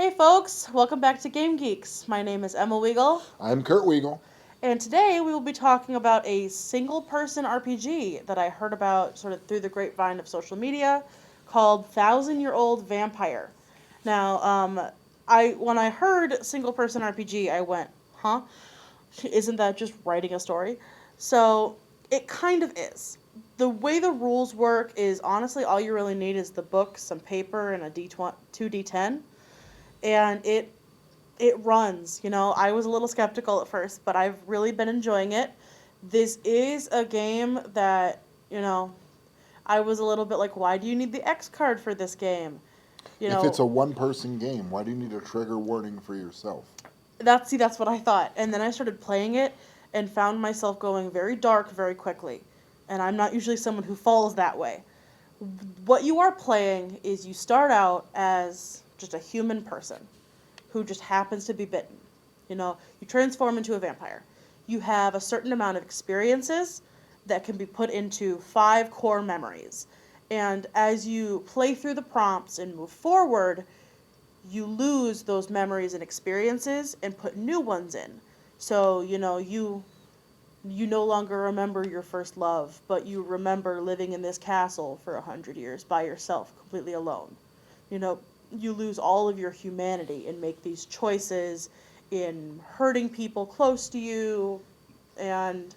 Hey folks, welcome back to Geeks. My name is Emma Wiegel, I'm Kurt Wiegel. and today we will be talking about a single person RPG that I heard about sort of through the grapevine of social media called Thousand Year Old Vampire. Now, I when I heard single person RPG, I went, huh? Isn't that just writing a story? So it kind of is. The way the rules work is honestly all you really need is the book, some paper, and a D20, 2D10, and it runs. I was a little skeptical at first, but I've really been enjoying it. This is a game that, you know, I was a little bit like, why do you need the X card for this game? You If it's know, a one-person game, why do you need a trigger warning for yourself? that's what I thought. And then I started playing it and found myself going very dark very quickly. And I'm not usually someone who falls that way. What you are playing is you start out as just a human person who just happens to be bitten. You transform into a vampire. You have a certain amount of experiences that can be put into 5 core memories. And as you play through the prompts and move forward, you lose those memories and experiences and put new ones in. So, you no longer remember your first love, but you remember living in this castle for 100 years by yourself, completely alone. You know, you lose all of your humanity and make these choices in hurting people close to you, and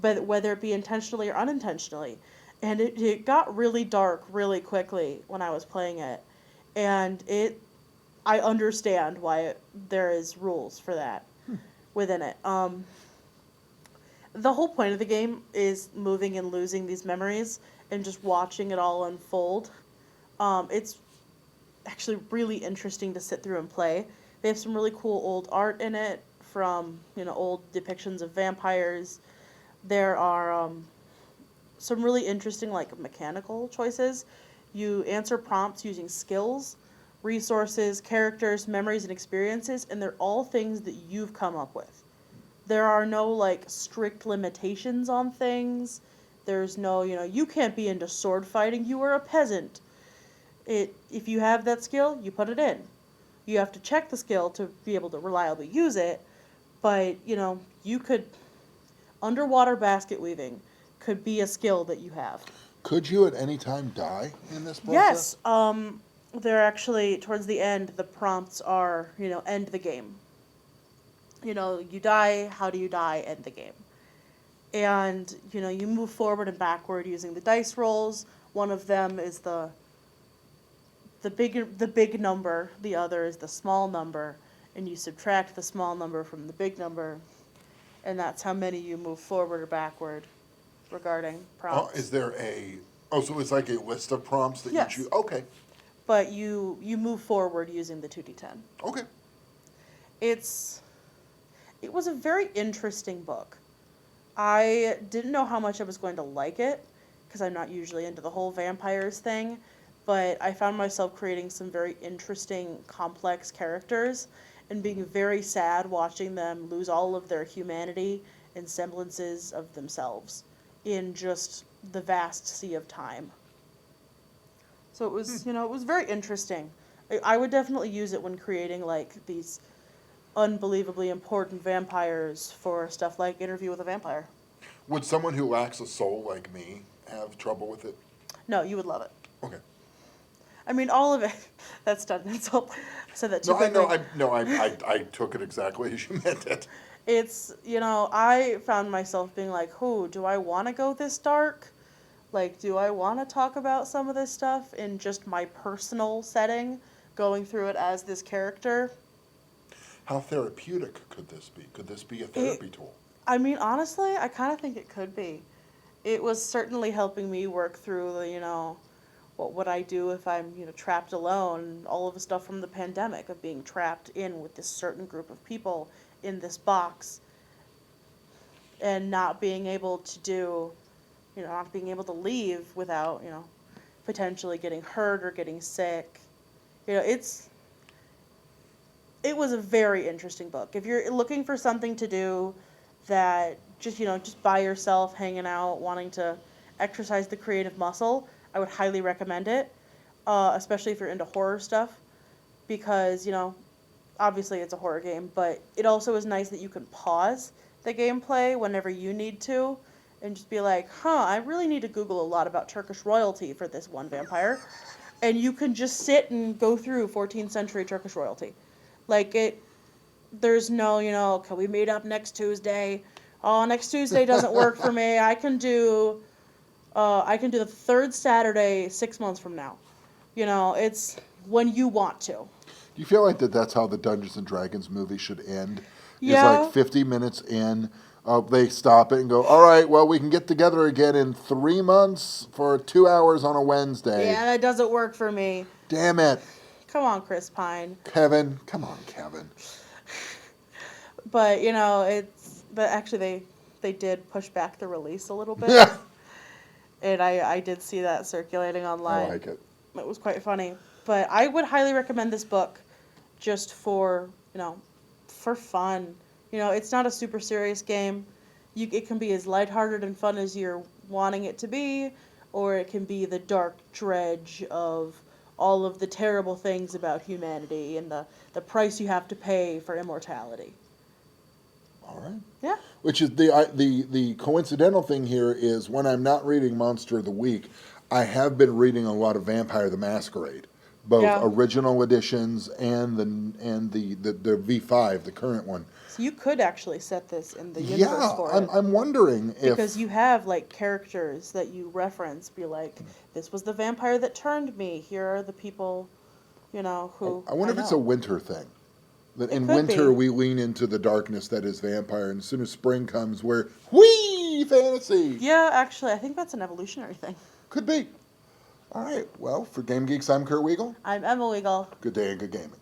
but whether it be intentionally or unintentionally. And it got really dark really quickly when I was playing it. And I understand why there is rules for that within it. The whole point of the game is moving and losing these memories and just watching it all unfold. It's actually really interesting to sit through and play. They have some really cool old art in it from old depictions of vampires. There are some really interesting like mechanical choices. You answer prompts using skills, resources, characters, memories, and experiences, and they're all things that you've come up with. There are no like strict limitations on things. There's no, you can't be into sword fighting. You are a peasant. If you have that skill, you put it in. You have to check the skill to be able to reliably use it, but you could underwater basket weaving could be a skill that you have. Could you at any time die in this Yes, process? they're actually towards the end. The prompts are end the game. You die. How do you die? End the game. And you move forward and backward using the dice rolls. One of them is the big number, the other is the small number, and you subtract the small number from the big number, and that's how many you move forward or backward regarding Oh, prompts. is there a? Oh, so it's like a list of prompts that you choose. Yes, Okay, but you move forward using the 2d10. okay. It's it was a very interesting book. I didn't know how much I was going to like it because I'm not usually into the whole vampires thing, but I found myself creating some very interesting, complex characters and being very sad watching them lose all of their humanity and semblances of themselves in just the vast sea of time. So it was very interesting. I would definitely use it when creating like these unbelievably important vampires for stuff like Interview with a Vampire. Would someone who lacks a soul like me have trouble with it? No, you would love it. Okay. I mean, all of it. That's done. That's all. I said that too No, I know. quickly. I took it exactly as you meant it. I found myself being like, "Who do I want to go this dark? Like, do I want to talk about some of this stuff in just my personal setting, going through it as this character?" How therapeutic could this be? Could this be a It, therapy tool? I mean, honestly, I kind of think it could be. It was certainly helping me work through what would I do if I'm, trapped alone, all of the stuff from the pandemic of being trapped in with this certain group of people in this box and not being able to not being able to leave without, potentially getting hurt or getting sick. It was a very interesting book. If you're looking for something to do that just by yourself, hanging out, wanting to exercise the creative muscle, I would highly recommend it, especially if you're into horror stuff, because, obviously it's a horror game, but it also is nice that you can pause the gameplay whenever you need to and just be like, I really need to Google a lot about Turkish royalty for this one vampire. And you can just sit and go through 14th century Turkish royalty. Like, there's no, can we meet up next Tuesday? Oh, next Tuesday doesn't work for me. I can do the third Saturday 6 months from now. It's when you want to. Do you feel like that's how the Dungeons and Dragons movie should end? Yeah. Is like 50 minutes in, they stop it and go, all right, well, we can get together again in 3 months for 2 hours on a Wednesday. Yeah, that doesn't work for me. Damn it. Come on, Chris Pine. Kevin. Come on, Kevin. But, but actually they did push back the release a little bit. And I did see that circulating online. I like it. It was quite funny. But I would highly recommend this book just for, for fun. It's not a super serious game. It can be as lighthearted and fun as you're wanting it to be, or it can be the dark dredge of all of the terrible things about humanity and the price you have to pay for immortality. All right. Yeah. Which is the coincidental thing here is when I'm not reading Monster of the Week, I have been reading a lot of Vampire the Masquerade, both original editions and the V5, the current one. So you could actually set this in the universe for it. I'm wondering if... Because you have, characters that you reference, be like, this was the vampire that turned me, here are the people, who I wonder if it's a winter thing. That in winter we lean into the darkness that is vampire, and as soon as spring comes, we're, whee, fantasy! Yeah, actually, I think that's an evolutionary thing. Could be. All right, well, for Game Geeks, I'm Kurt Wiegel. I'm Emma Wiegel. Good day and good gaming.